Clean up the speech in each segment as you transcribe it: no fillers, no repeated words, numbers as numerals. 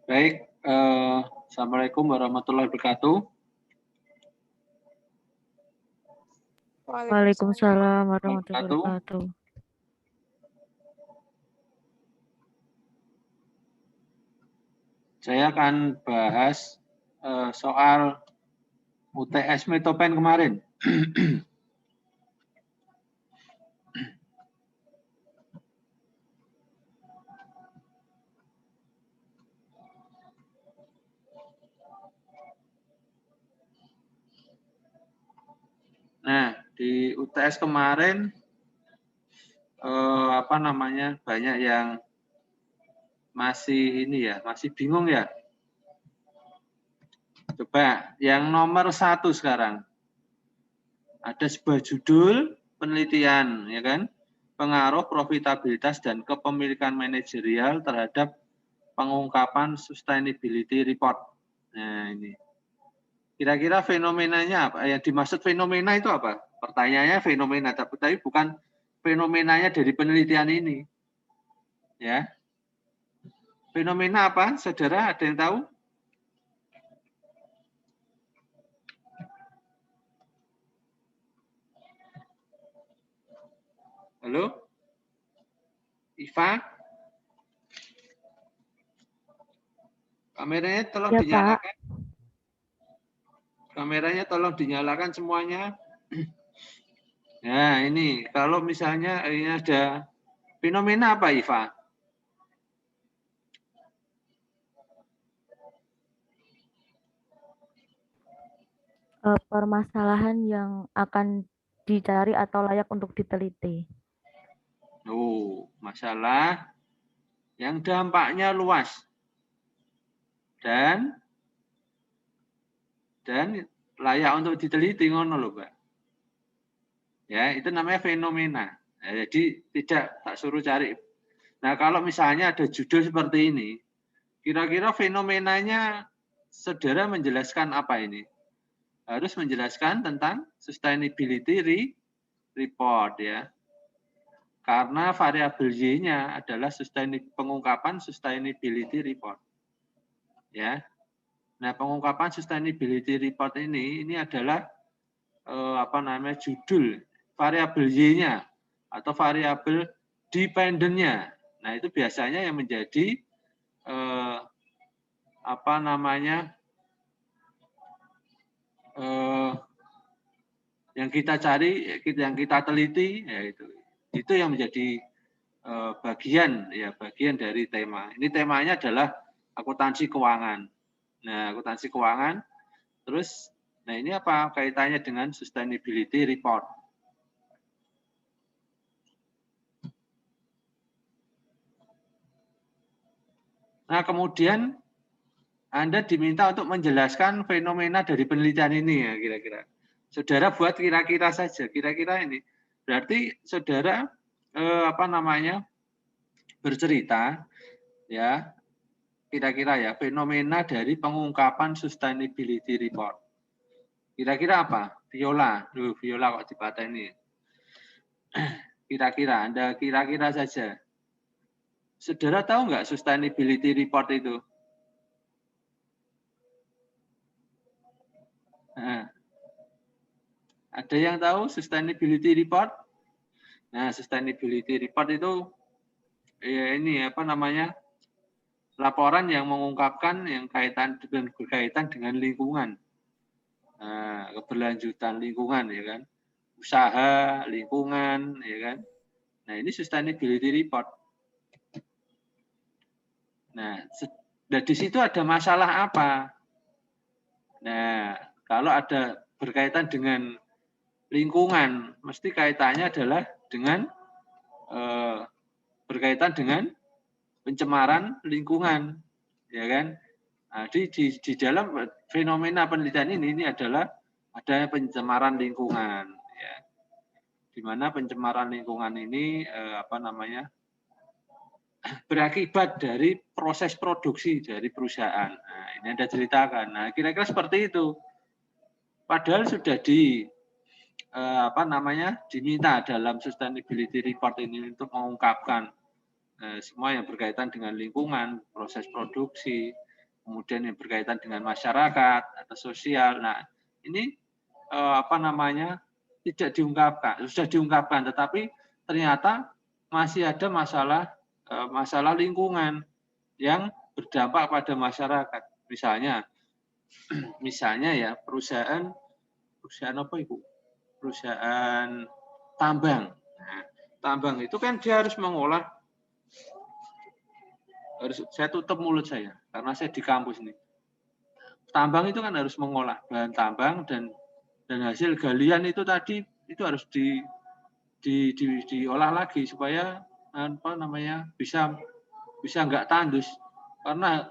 Baik, Assalamualaikum warahmatullahi wabarakatuh. Waalaikumsalam warahmatullahi wabarakatuh. Saya akan bahas soal UTS Metopen kemarin. Nah, di UTS kemarin banyak yang masih masih bingung ya. Coba yang nomor 1 sekarang. Ada sebuah judul penelitian, ya kan? Pengaruh profitabilitas dan kepemilikan manajerial terhadap pengungkapan sustainability report. Nah, ini. Kira-kira fenomenanya apa? Yang dimaksud fenomena itu apa? Pertanyaannya fenomena, tapi bukan fenomenanya dari penelitian ini. Ya. Fenomena apa? Saudara ada yang tahu? Halo? Iva? Kameranya tolong Ya, dinyalakan. Pak. Kameranya tolong dinyalakan semuanya. Nah, ini kalau misalnya ini ada fenomena apa, Iva? Permasalahan yang akan dicari atau layak untuk diteliti. Masalah yang dampaknya luas dan layak untuk diteliti, ngono loh, Mbak. Ya, itu namanya fenomena. Nah, jadi tidak tak suruh cari. Nah, kalau misalnya ada judul seperti ini, kira-kira fenomenanya saudara menjelaskan apa ini? Harus menjelaskan tentang sustainability report ya. Karena variabel Y-nya adalah pengungkapan sustainability report. Ya. Nah, pengungkapan sustainability report ini adalah judul variabel Y-nya atau variabel dependent-nya. Nah, itu biasanya yang menjadi yang kita cari, yang kita teliti, ya itu yang menjadi bagian dari tema. Ini temanya adalah akuntansi keuangan. Nah, akuntansi keuangan, terus, nah ini apa kaitannya dengan sustainability report? Nah, kemudian Anda diminta untuk menjelaskan fenomena dari penelitian ini ya kira-kira. Saudara buat kira-kira saja, kira-kira ini. Berarti saudara bercerita ya kira-kira ya fenomena dari pengungkapan sustainability report. Kira-kira apa? Viola, Viola kok dipateni. Kira-kira, Anda kira-kira saja. Saudara tahu nggak sustainability report itu? Nah, ada yang tahu sustainability report? Nah, sustainability report itu ya ini laporan yang mengungkapkan yang berkaitan dengan lingkungan. Nah, keberlanjutan lingkungan ya kan. Usaha, lingkungan ya kan. Nah, ini sustainability report. Nah, di situ ada masalah apa? Nah, kalau ada berkaitan dengan lingkungan, mesti kaitannya adalah dengan berkaitan dengan pencemaran lingkungan, ya kan? Nah, di dalam fenomena penelitian ini adalah adanya pencemaran lingkungan, ya. Di mana pencemaran lingkungan ini berakibat dari proses produksi dari perusahaan. Nah, ini Anda ceritakan. Nah, kira-kira seperti itu. Padahal sudah diminta dalam sustainability report ini untuk mengungkapkan semua yang berkaitan dengan lingkungan, proses produksi, kemudian yang berkaitan dengan masyarakat atau sosial. Nah, ini apa namanya tidak diungkapkan, sudah diungkapkan, tetapi ternyata masih ada masalah lingkungan yang berdampak pada masyarakat. Misalnya ya perusahaan apa Ibu? Perusahaan tambang. Nah, tambang itu kan dia harus mengolah, saya tutup mulut saya karena saya di kampus ini. Tambang itu kan harus mengolah bahan tambang dan hasil galian itu tadi itu harus diolah lagi supaya apa namanya bisa nggak tandus, karena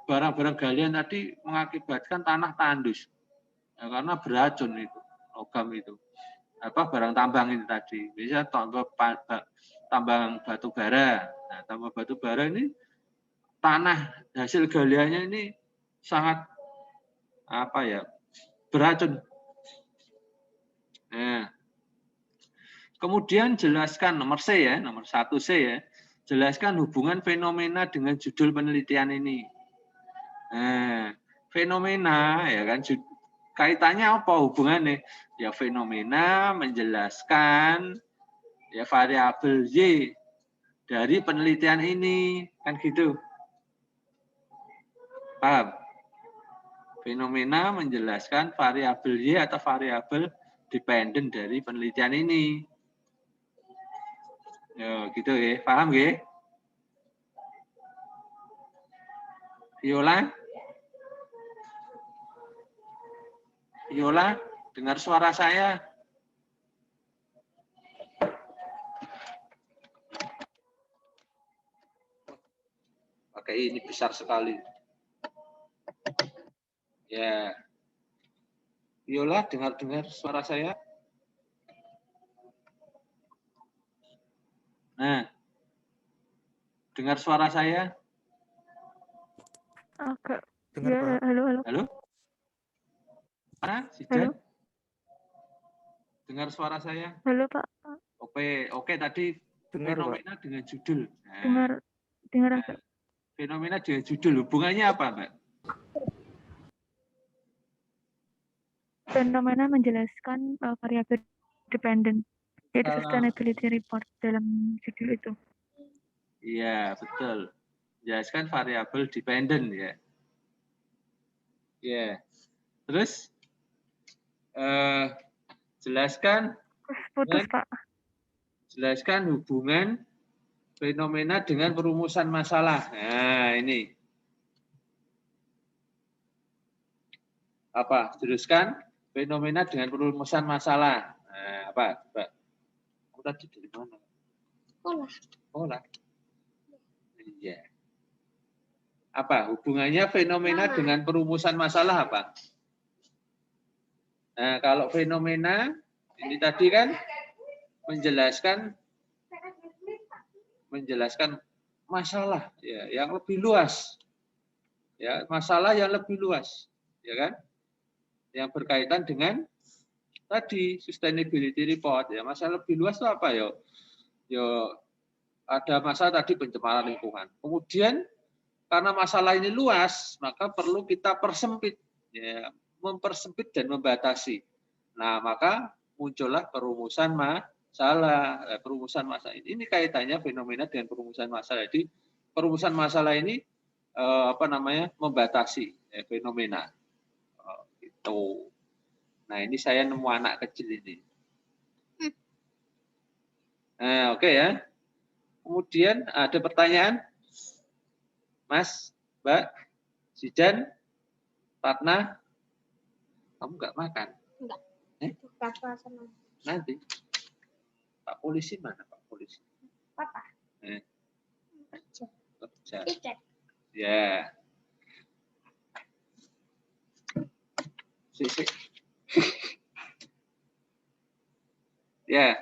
barang-barang galian tadi mengakibatkan tanah tandus ya, karena beracun itu logam itu apa barang tambang itu tadi. Bisa tambang batu bara. Nah, tambang batu bara ini tanah hasil galiannya ini sangat apa ya beracun. Nah, kemudian jelaskan nomor C ya, nomor 1C ya. Jelaskan hubungan fenomena dengan judul penelitian ini. Nah, fenomena ya kan kaitannya apa hubungannya? Ya fenomena menjelaskan ya variabel Y dari penelitian ini, kan gitu. Paham? Fenomena menjelaskan variabel Y atau variabel dependen dari penelitian ini. Ya, gitu ya. Paham ya? Viola, dengar suara saya? Pakai ini besar sekali. Ya. Viola, dengar suara saya? Nah, dengar suara saya? Oke. Dengar, Ya, Pak. halo. Halo? Mana? Halo. Dengar suara saya? Halo, Pak. Oke, tadi Dengar, fenomena Pak. dengan judul. Nah, Dengar nah, agak. fenomena dengan judul, hubungannya apa, Mbak? Fenomena menjelaskan variabel dependent, yaitu sustainability report dalam judul itu. Iya, betul. Jelaskan variabel dependent ya. Ya. Terus jelaskan Putus, Pak. Jelaskan hubungan fenomena dengan perumusan masalah. Nah, ini. Apa? Jelaskan fenomena dengan perumusan masalah. Nah, apa? Coba. Aku tadi dari mana? Sekolah. Iya. Apa? Hubungannya fenomena dengan perumusan masalah apa? Nah, kalau fenomena ini tadi kan menjelaskan masalah ya yang lebih luas. Ya, masalah yang lebih luas, ya kan? Yang berkaitan dengan tadi sustainability report ya. Masalah lebih luas itu apa ya? Ya ada masalah tadi pencemaran lingkungan. Kemudian karena masalah ini luas, maka perlu kita persempit ya, mempersempit dan membatasi. Nah, maka muncullah perumusan masalah. Perumusan masalah ini kaitannya fenomena dengan perumusan masalah. Jadi perumusan masalah ini membatasi fenomena. Gitu. Nah, ini saya nemu anak kecil ini. Nah, oke ya. Kemudian ada pertanyaan, Mas, Mbak, Zidan, Fatna, kamu nggak makan? Enggak. Nanti. Pak polisi mana Pak polisi? Papa. Kerja. Tiket. Ya. Sisi. Ya.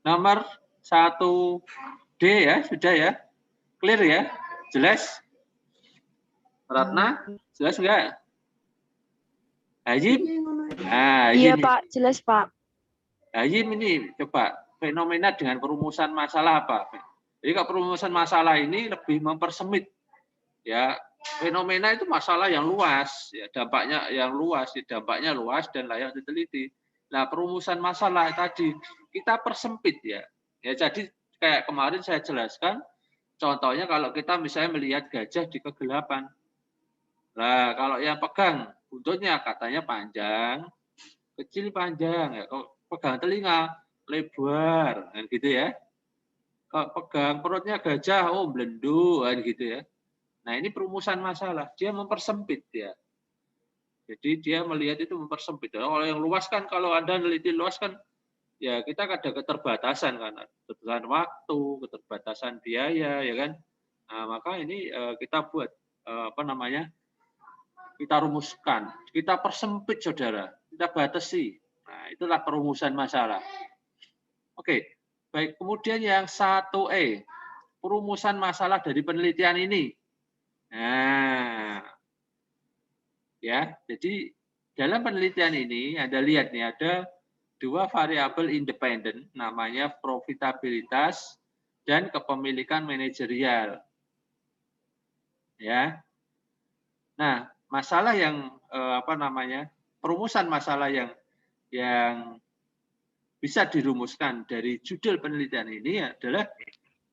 Nomor 1D ya, sudah ya. Clear ya? Jelas? Ratna, jelas enggak? Hajim? Nah, Iya, ini. Pak. Jelas, Pak. Hajim ini coba fenomena dengan perumusan masalah apa? Jadi kalau perumusan masalah ini lebih mempersempit Ya, fenomena itu masalah yang luas, ya dampaknya yang luas, dampaknya luas dan layak diteliti. Nah, perumusan masalah tadi kita persempit ya. Ya, jadi kayak kemarin saya jelaskan, contohnya kalau kita misalnya melihat gajah di kegelapan. Nah, kalau yang pegang buntutnya katanya panjang, kecil panjang ya. Kalau pegang telinga lebar, kan gitu ya. Kalau pegang perutnya gajah, oh belendu, kan gitu ya. Nah, ini perumusan masalah. Dia mempersempit ya. Jadi dia melihat itu mempersempit. Kalau yang luas kan, kalau Anda neliti luas kan, ya kita ada keterbatasan kan, keterbatasan waktu, keterbatasan biaya, ya kan. Nah, maka ini kita buat apa namanya? Kita rumuskan, kita persempit, saudara, kita batasi. Nah, itulah perumusan masalah. Oke, baik. Kemudian yang 1E, perumusan masalah dari penelitian ini. Nah, ya, jadi dalam penelitian ini Anda lihat nih ada dua variabel independen, namanya profitabilitas dan kepemilikan manajerial. Ya. Nah, masalah yang apa namanya? Perumusan masalah yang bisa dirumuskan dari judul penelitian ini adalah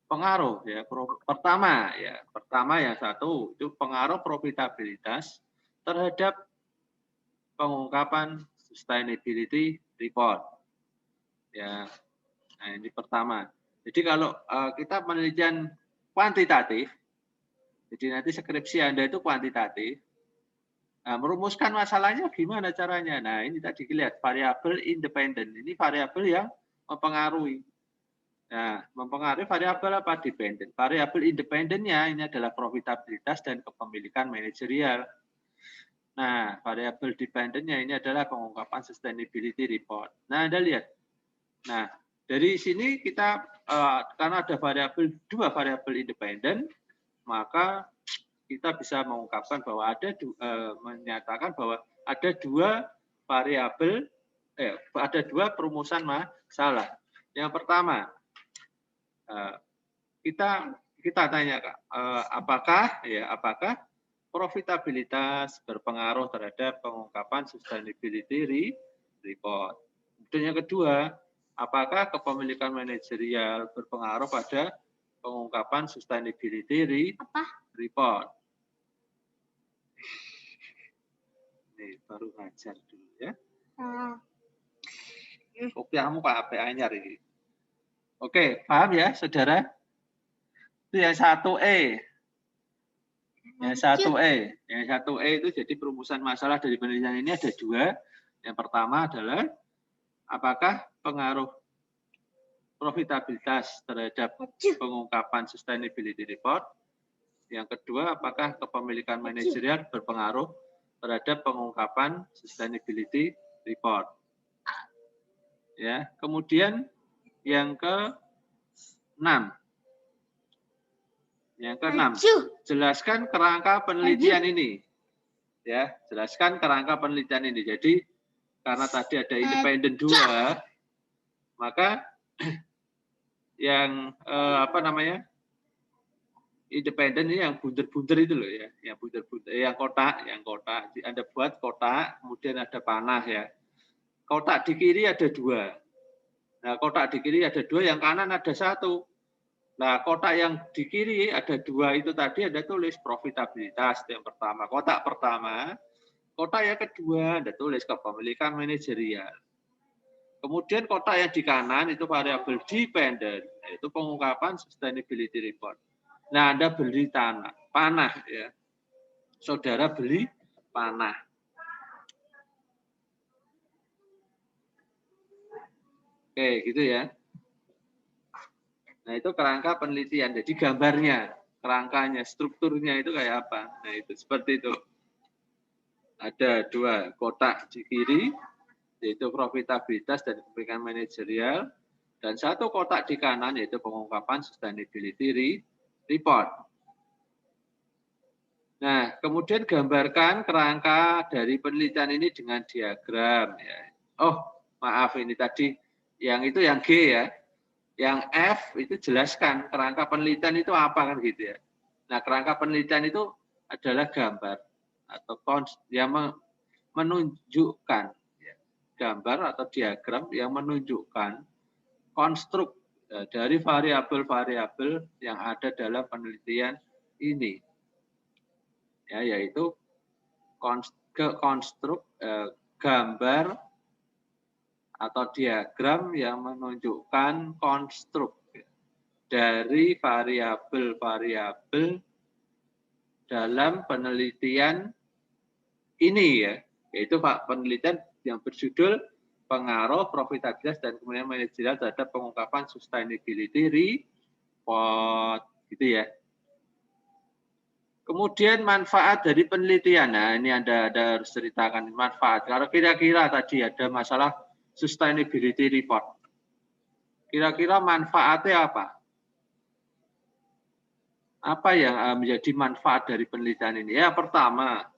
pengaruh ya. Pertama yang satu itu pengaruh profitabilitas terhadap pengungkapan sustainability report. Ya, nah ini pertama. Jadi kalau kita penelitian kuantitatif, jadi nanti skripsi Anda itu kuantitatif, nah, merumuskan masalahnya gimana caranya? Nah ini tadi lihat variabel independen. Ini variabel yang mempengaruhi. Nah, mempengaruhi variabel apa? Dependen. Variabel independennya ini adalah profitabilitas dan kepemilikan manajerial. Nah, variabel dependennya ini adalah pengungkapan sustainability report. Nah, Anda lihat. Nah, dari sini kita karena ada dua variabel independen, maka kita bisa mengungkapkan bahwa menyatakan bahwa ada dua variabel, ada dua perumusan masalah. Yang pertama, kita tanya, apakah profitabilitas berpengaruh terhadap pengungkapan sustainability report. Kemudian yang kedua, apakah kepemilikan manajerial berpengaruh pada pengungkapan sustainability report. Ini baru ngajar dulu ya. Kopiahmu Pak HP anyar ini. Oke, paham ya, saudara? Itu yang 1E. Yang 1E itu jadi perumusan masalah dari penelitian ini ada dua. Yang pertama adalah apakah pengaruh profitabilitas terhadap pengungkapan sustainability report. Yang kedua, apakah kepemilikan manajerial berpengaruh terhadap pengungkapan sustainability report. Ya, kemudian yang ke-6. Yang ke-6, jelaskan kerangka penelitian ini. Ya, jelaskan kerangka penelitian ini. Jadi karena tadi ada independen dua, maka yang independen ini yang bunder-bunder itu loh ya, yang bunder-bunder, yang kotak. Anda buat kotak, kemudian ada panah ya. Kotak di kiri ada dua. Nah, kotak di kiri ada dua, yang kanan ada satu. Nah, kotak yang di kiri ada dua itu tadi Anda tulis profitabilitas yang pertama. Kotak pertama, kotak yang kedua Anda tulis kepemilikan manajerial. Kemudian kotak yang di kanan itu variabel dependent, yaitu pengungkapan sustainability report. Nah, Anda beli panah ya. Saudara beli panah. Oke, gitu ya. Nah, itu kerangka penelitian. Jadi gambarnya, kerangkanya, strukturnya itu kayak apa. Nah, itu seperti itu. Ada dua kotak di kiri, yaitu profitabilitas dan kepemilikan manajerial. Dan satu kotak di kanan, yaitu pengungkapan sustainability report. Nah, kemudian gambarkan kerangka dari penelitian ini dengan diagram. Ya. Oh, maaf ini tadi, yang itu yang G ya. Yang F itu jelaskan kerangka penelitian itu apa kan gitu ya. Nah, kerangka penelitian itu adalah gambar atau yang menunjukkan ya, gambar atau diagram yang menunjukkan konstruk dari variabel-variabel yang ada dalam penelitian ini, ya, yaitu konstruk gambar atau diagram yang menunjukkan konstruk dari variabel-variabel dalam penelitian ini, ya, yaitu penelitian yang berjudul pengaruh profitabilitas dan kemudian manajerial terhadap pengungkapan sustainability report, gitu ya. Kemudian manfaat dari penelitian. Nah, ini Anda harus ceritakan manfaat. Kalau kira-kira tadi ada masalah sustainability report. Kira-kira manfaatnya apa? Apa yang menjadi manfaat dari penelitian ini? Ya, pertama,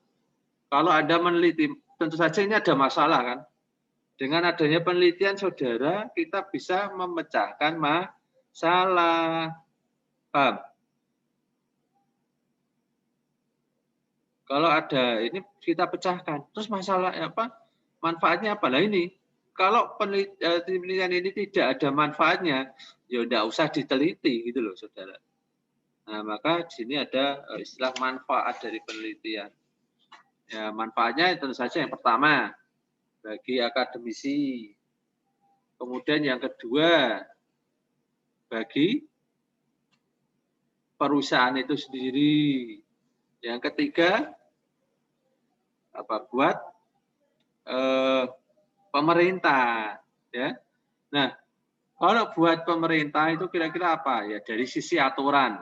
kalau Anda meneliti, tentu saja ini ada masalah kan. Dengan adanya penelitian, saudara, kita bisa memecahkan masalah. Paham? Kalau ada ini kita pecahkan. Terus masalah apa? Manfaatnya apa? Lah ini. Kalau penelitian ini tidak ada manfaatnya, ya tidak usah diteliti gitu loh, saudara. Nah, maka di sini ada istilah manfaat dari penelitian. Ya, manfaatnya tentu saja yang pertama bagi akademisi. Kemudian yang kedua bagi perusahaan itu sendiri. Yang ketiga buat pemerintah, ya. Nah, kalau buat pemerintah itu kira-kira apa? Ya dari sisi aturan.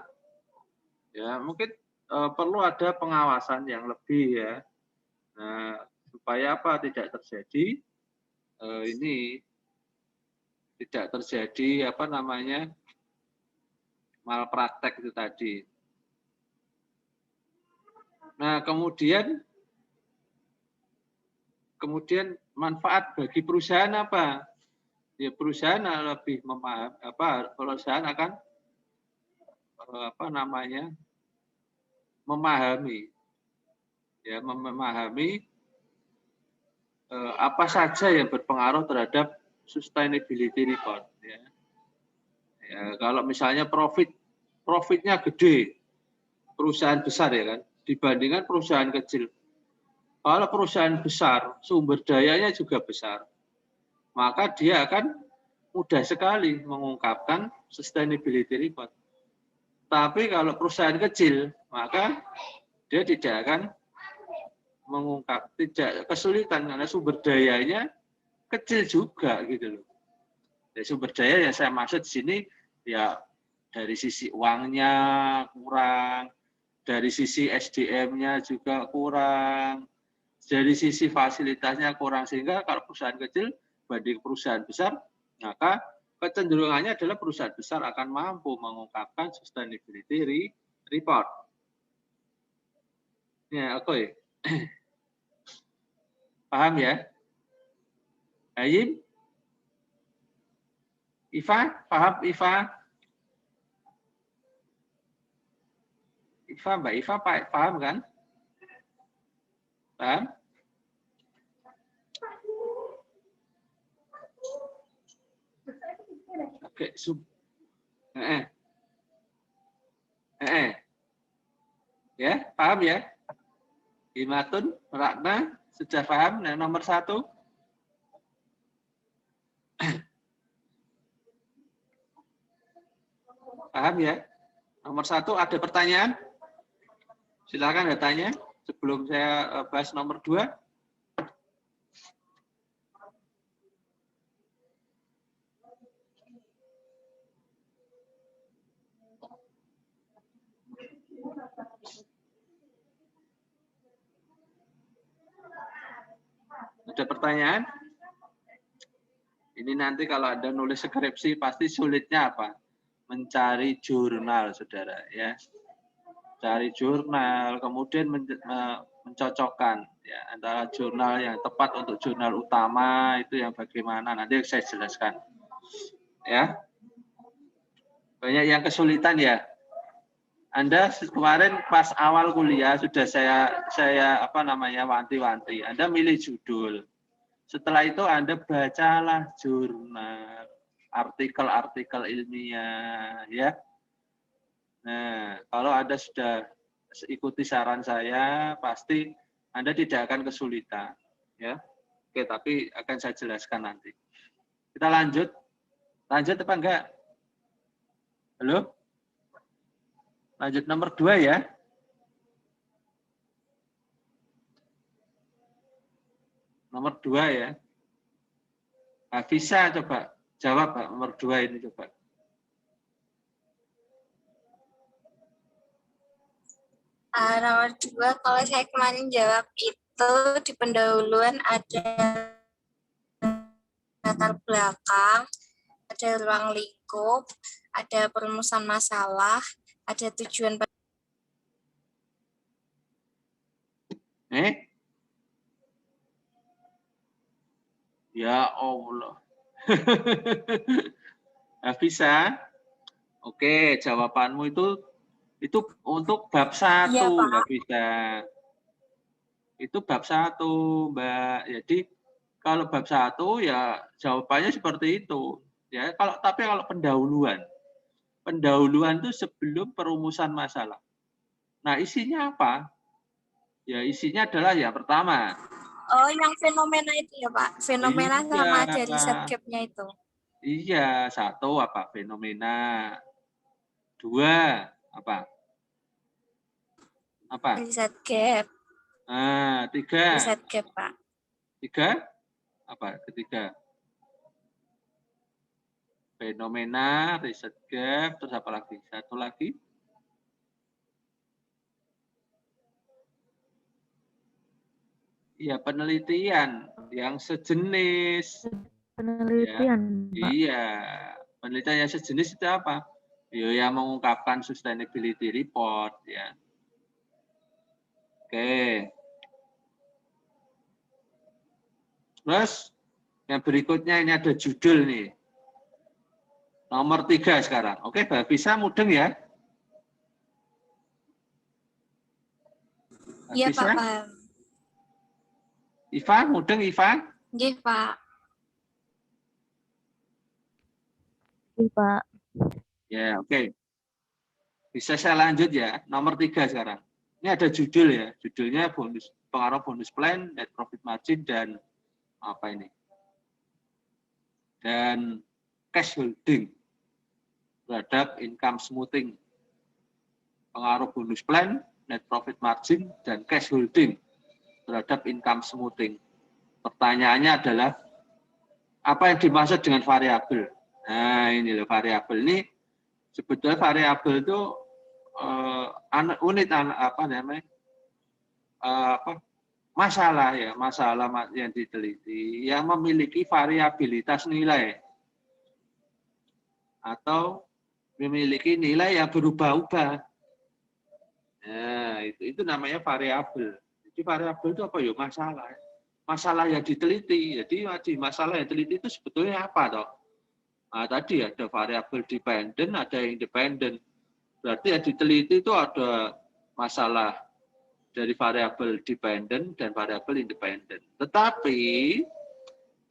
Ya, mungkin perlu ada pengawasan yang lebih, ya. Nah, supaya apa? Tidak terjadi ini tidak terjadi malpraktek itu tadi. Nah, kemudian manfaat bagi perusahaan apa? Ya, perusahaan lebih perusahaan akan memahami apa saja yang berpengaruh terhadap sustainability report, ya. Ya, kalau misalnya profitnya gede, perusahaan besar, ya kan, dibandingkan perusahaan kecil. Kalau perusahaan besar, sumber dayanya juga besar, maka dia akan mudah sekali mengungkapkan sustainability report. Tapi kalau perusahaan kecil, maka dia tidak akan tidak kesulitan karena sumber dayanya kecil juga gitu loh. Ya, sumber daya yang saya maksud di sini ya dari sisi uangnya kurang, dari sisi SDM-nya juga kurang, dari sisi fasilitasnya kurang, sehingga kalau perusahaan kecil banding perusahaan besar, maka kecenderungannya adalah perusahaan besar akan mampu mengungkapkan sustainability report. Ya, oke. Paham ya? Ayim? Iva? Paham Iva? Iva, Mbak Iva paham kan? Paham? Oke, ya, paham ya? Himatun, Ratna, sudah paham? Nah, nomor 1. Paham ya? Nomor 1 ada pertanyaan? Silakan tanya sebelum saya bahas nomor 2. Ada pertanyaan? Ini nanti kalau Anda nulis skripsi pasti sulitnya apa? Mencari jurnal, saudara, ya. Cari jurnal, kemudian mencocokkan ya antara jurnal yang tepat untuk jurnal utama itu yang bagaimana, nanti saya jelaskan. Ya. Banyak yang kesulitan ya. Anda kemarin pas awal kuliah sudah saya apa namanya wanti-wanti. Anda milih judul. Setelah itu Anda bacalah jurnal, artikel-artikel ilmiah, ya. Nah, kalau Anda sudah ikuti saran saya, pasti Anda tidak akan kesulitan, ya. Oke, tapi akan saya jelaskan nanti. Kita lanjut. Lanjut apa enggak? Halo? Lanjut nomor 2 ya. Nomor 2 ya. Nah, bisa coba jawab Pak, nomor 2 ini coba. Nomor 2, kalau saya kemarin jawab itu di pendahuluan ada latar belakang, ada ruang lingkup, ada perumusan masalah, ada tujuan. Ya Allah. Nah, bisa. Oke, jawabanmu itu untuk bab 1, Iya, Pak. Mbak bisa. Itu bab 1, Mbak. Jadi kalau bab 1 ya jawabannya seperti itu. Ya, tapi kalau pendahuluan. Pendahuluan itu sebelum perumusan masalah. Nah, isinya apa? Ya, isinya adalah yang pertama. Oh, yang fenomena itu ya, Pak. Fenomena sama dari set gap-nya itu. Iya, 1 apa? Fenomena. 2 apa? Apa? Riset gap. Nah, 3. Riset gap, Pak. 3 apa? Ketiga. Fenomena, riset gap, terus apa lagi? 1 lagi. Iya, penelitian yang sejenis. Penelitian, Ya, Pak. iya, penelitian yang sejenis itu apa? Ya, yang mengungkapkan sustainability report, ya. Oke. Terus yang berikutnya ini ada judul nih. Nomor 3 sekarang. Oke, Mbak bisa mudeng ya? Iya, Bisa? Pak, paham. Iva, mudeng Iva? Iya, Pak. Iya, Pak. Ya, oke. Bisa saya lanjut ya. Nomor 3 sekarang. Ini ada judul ya. Judulnya pengaruh bonus plan, net profit margin, dan apa ini? Dan cash holding terhadap income smoothing. Pengaruh bonus plan, net profit margin, dan cash holding terhadap income smoothing. Pertanyaannya adalah, apa yang dimaksud dengan variabel? Nah, ini loh variabel ini. Sebetulnya variabel itu unit apa namanya? Masalah ya, masalah yang diteliti yang memiliki variabilitas nilai atau memiliki nilai yang berubah-ubah. Nah, itu namanya variabel. Jadi variabel itu apa ya? Masalah. Masalah yang diteliti. Jadi masalah yang diteliti itu sebetulnya apa toh? Nah, tadi ada variabel dependent, ada yang independent. Berarti yang diteliti itu ada masalah dari variabel dependent dan variabel independent. Tetapi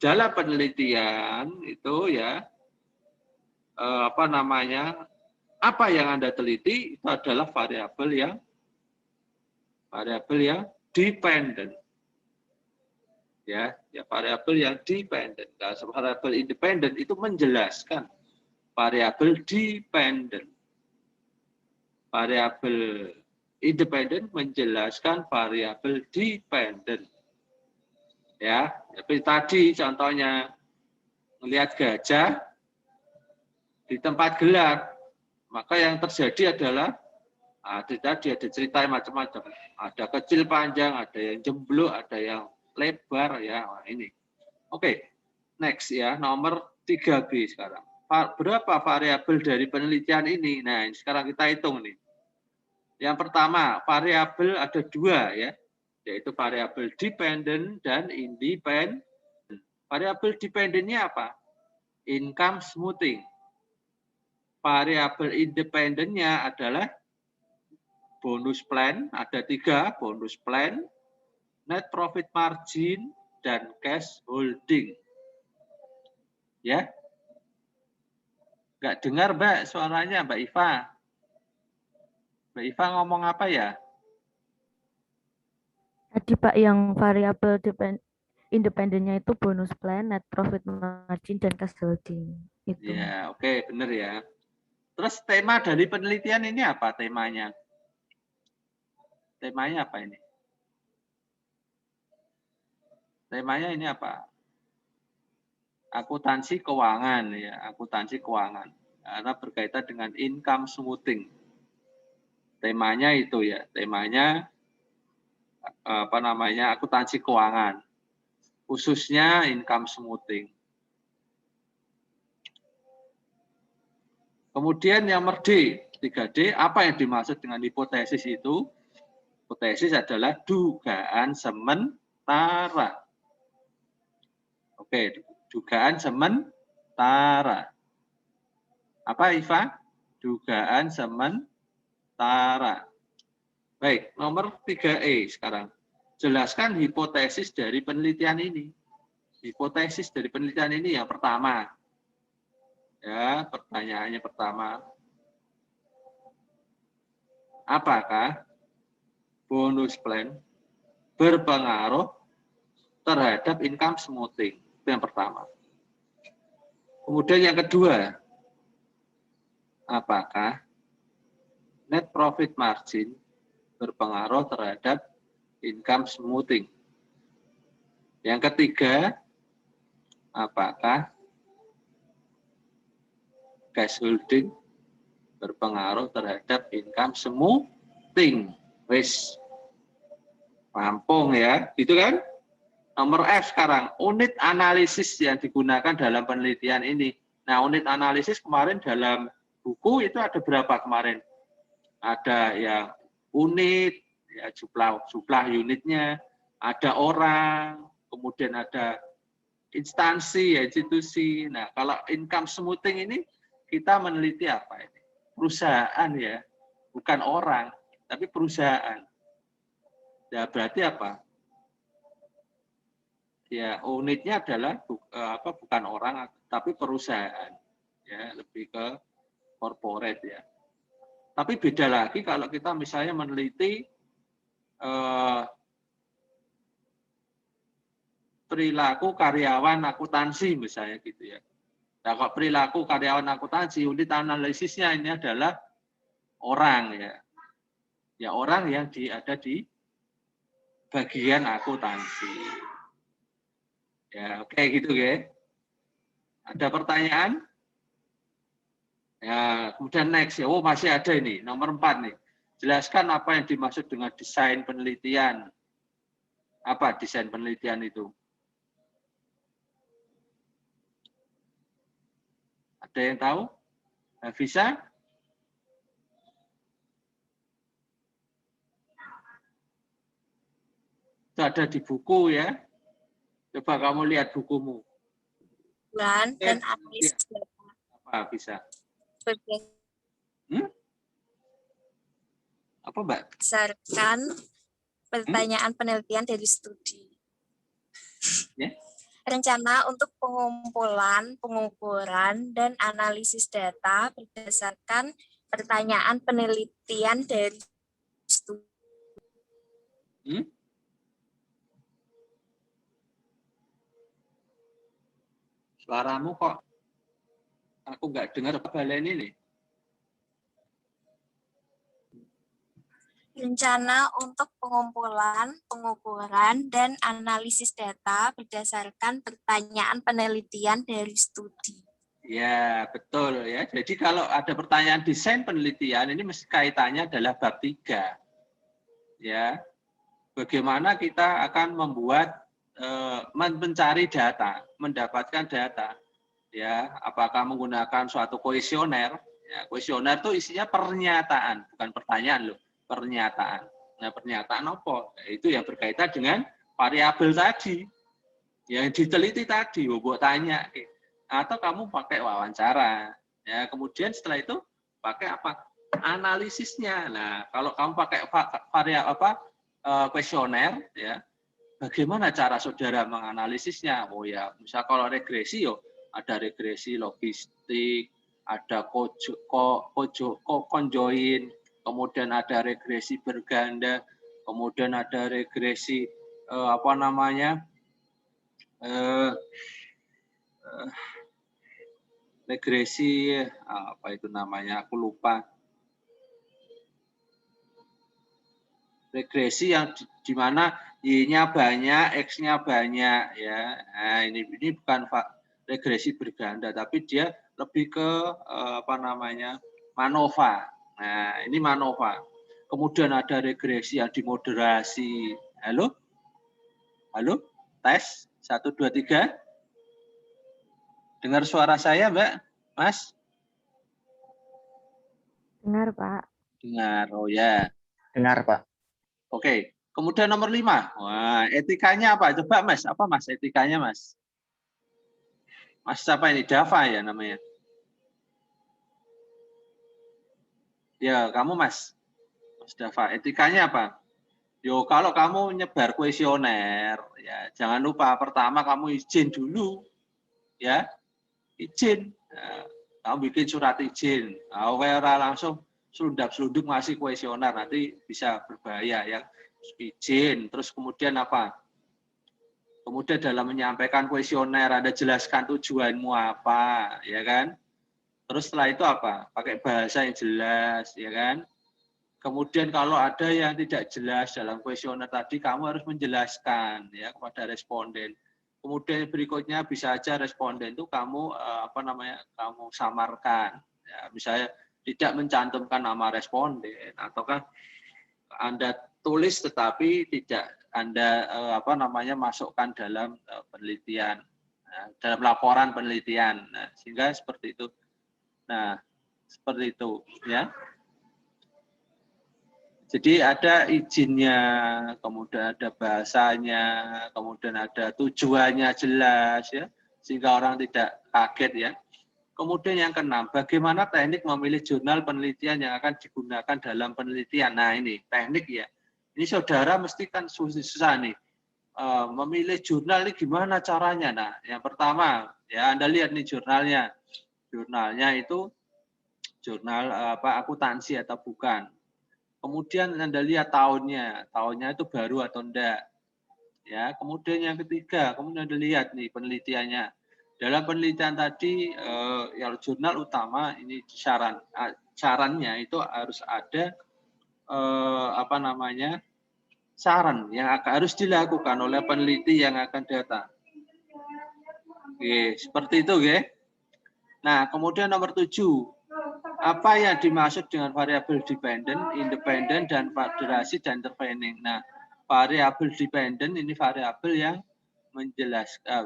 dalam penelitian itu ya apa namanya? Apa yang Anda teliti itu adalah variabel yang dependent. Ya variabel yang dependent. Nah, variabel independent itu menjelaskan variabel dependent. Variabel independent menjelaskan variabel dependent. Ya, seperti tadi contohnya melihat gajah di tempat gelap, maka yang terjadi adalah tadi ada cerita macam-macam. Ada kecil panjang, ada yang jemblok, ada yang lebar ya. Nah, ini. Oke. Next ya, nomor 3B sekarang. Berapa variabel dari penelitian ini? Nah, ini sekarang kita hitung nih. Yang pertama, variabel ada 2 ya, yaitu variabel dependent dan independent. Variabel dependentnya apa? Income smoothing. Variabel independentnya adalah bonus plan, ada 3, bonus plan, net profit margin, dan cash holding. Ya, nggak dengar Mbak suaranya Mbak Iva. Mbak Iva ngomong apa ya? Tadi Pak yang variabel independennya itu bonus plan, net profit margin, dan cash holding. Itu. Ya, oke, benar ya. Terus tema dari penelitian ini apa temanya? Temanya apa ini? Temanya ini apa? Akuntansi keuangan ya, akuntansi keuangan. Karena berkaitan dengan income smoothing. Temanya itu ya, temanya apa namanya? Akuntansi keuangan. Khususnya income smoothing. Kemudian yang D, 3D, apa yang dimaksud dengan hipotesis itu? Hipotesis adalah dugaan sementara. Oke, dugaan sementara. Apa Iva? Dugaan sementara. Baik, nomor 3E sekarang. Jelaskan hipotesis dari penelitian ini. Hipotesis dari penelitian ini yang pertama. Ya, pertanyaannya pertama. Apakah bonus plan berpengaruh terhadap income smoothing? Itu yang pertama. Kemudian yang kedua, apakah net profit margin berpengaruh terhadap income smoothing? Yang ketiga, apakah cash holding berpengaruh terhadap income smoothing? Wis rampung ya, gitu kan? Nomor F sekarang, unit analisis yang digunakan dalam penelitian ini. Nah, unit analisis kemarin dalam buku itu ada berapa kemarin? Ada yang unit, ya jumlah unitnya, ada orang, kemudian ada instansi, ya, institusi. Nah, kalau income smoothing ini kita meneliti apa ini? Perusahaan ya, bukan orang, tapi perusahaan. Ya, berarti apa? Ya, unitnya adalah bukan orang, tapi perusahaan. Ya, lebih ke corporate ya. Tapi beda lagi kalau kita misalnya meneliti perilaku karyawan akuntansi misalnya gitu ya. Nah, kalau perilaku karyawan akuntansi, unit analisisnya ini adalah orang ya. Ya, orang yang ada di bagian akuntansi. Ya, oke gitu ya. Ada pertanyaan? Ya, kemudian next ya. Oh, masih ada ini, nomor 4 nih. Jelaskan apa yang dimaksud dengan desain penelitian. Apa desain penelitian itu? Ada yang tahu? Bisa? Itu ada di buku ya. Coba kamu lihat bukumu. Bulan dan analisis data. Apa bisa? Berdasarkan Apa Mbak? pertanyaan penelitian dari studi. Ya? Rencana untuk pengumpulan, pengukuran, dan analisis data berdasarkan pertanyaan penelitian dari studi. Suaramu kok aku nggak dengar balen ini. Rencana untuk pengumpulan, pengukuran, dan analisis data berdasarkan pertanyaan penelitian dari studi. Ya, betul ya. Jadi kalau ada pertanyaan desain penelitian, ini mesti kaitannya adalah bab 3. Ya. Bagaimana kita akan membuat mencari data, mendapatkan data. Ya, apakah menggunakan suatu kuesioner? Ya, kuesioner itu isinya pernyataan, bukan pertanyaan loh, pernyataan. Nah, pernyataan apa? Itu yang berkaitan dengan variabel tadi. Yang diteliti tadi, buat tanya. Atau kamu pakai wawancara. Ya, kemudian setelah itu pakai apa? analisisnya. Nah, kalau kamu pakai kuesioner, ya, bagaimana cara saudara menganalisisnya? Oh ya, misal kalau regresi, ada regresi logistik, ada konjoin, kemudian ada regresi berganda, kemudian ada regresi regresi apa itu namanya? Aku lupa. Regresi yang di mana Y-nya banyak, X-nya banyak, ya. Nah, ini bukan regresi berganda, tapi dia lebih ke MANOVA. Nah, ini MANOVA. Kemudian ada regresi yang dimoderasi. Halo? Halo? Tes 1 2 3. Dengar suara saya, Mbak? Mas? Dengar, Pak. Dengar. Oh ya. Dengar, Pak. Oke, kemudian nomor 5. Wah, etikanya apa? Coba Mas, apa Mas etikanya Mas? Mas siapa ini? Dava ya namanya? Ya, kamu Mas. Mas Dava, etikanya apa? Yo, kalau kamu nyebar kuesioner, ya jangan lupa pertama kamu izin dulu. Ya, izin. Nah, kamu bikin surat izin. Nah, langsung selundup-selundup ngasih kuesioner, nanti bisa berbahaya ya. Izin, terus kemudian apa? Kemudian dalam menyampaikan kuesioner Anda jelaskan tujuanmu apa, ya kan? Terus setelah itu apa? Pakai bahasa yang jelas, ya kan? Kemudian kalau ada yang tidak jelas dalam kuesioner tadi, kamu harus menjelaskan ya kepada responden. Kemudian berikutnya bisa aja responden itu kamu kamu samarkan. Ya, misalnya tidak mencantumkan nama responden, ataukah Anda tulis tetapi tidak Anda masukkan dalam penelitian, dalam laporan penelitian. Nah, sehingga seperti itu. Nah, seperti itu ya. Jadi ada izinnya, kemudian ada bahasanya, kemudian ada tujuannya jelas ya, sehingga orang tidak kaget ya. Kemudian yang keenam, bagaimana teknik memilih jurnal penelitian yang akan digunakan dalam penelitian. Nah ini teknik ya. Ini saudara mesti kan susah nih. Memilih jurnal ini gimana caranya? Nah yang pertama, ya Anda lihat nih jurnalnya. Jurnalnya itu jurnal akuntansi atau bukan. Kemudian Anda lihat tahunnya. Tahunnya itu baru atau enggak. Ya, kemudian yang ketiga, kemudian Anda lihat nih penelitiannya. Dalam penelitian tadi, yang jurnal utama ini sarannya itu harus ada saran yang harus dilakukan oleh peneliti yang akan datang. Oke, seperti itu, ya. Nah, kemudian nomor 7, apa yang dimaksud dengan variabel dependent, independent, dan durasi dan intervening. Nah, variabel dependent ini variabel yang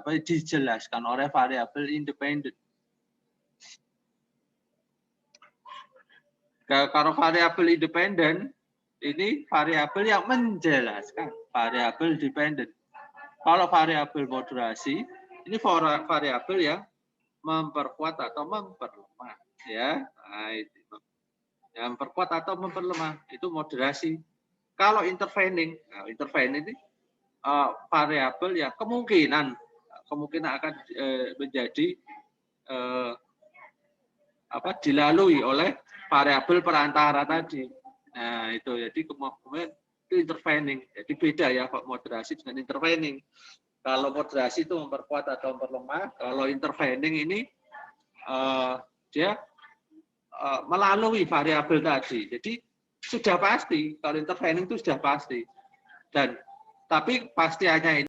dijelaskan oleh variabel independen. Kalau variabel independen ini variabel yang menjelaskan, variabel dependen. Kalau variabel moderasi ini variabel yang memperkuat atau memperlemah, ya. Nah, itu. Yang memperkuat atau memperlemah itu moderasi. Kalau intervening, intervening ini variabel yang kemungkinan akan menjadi dilalui oleh variabel perantara tadi. Nah itu jadi kemudian itu intervening. Jadi beda ya moderasi dengan intervening. Kalau moderasi itu memperkuat atau memperlemah, kalau intervening ini dia melalui variabel tadi. Jadi sudah pasti kalau intervening itu sudah pasti. Dan tapi pastiannya ini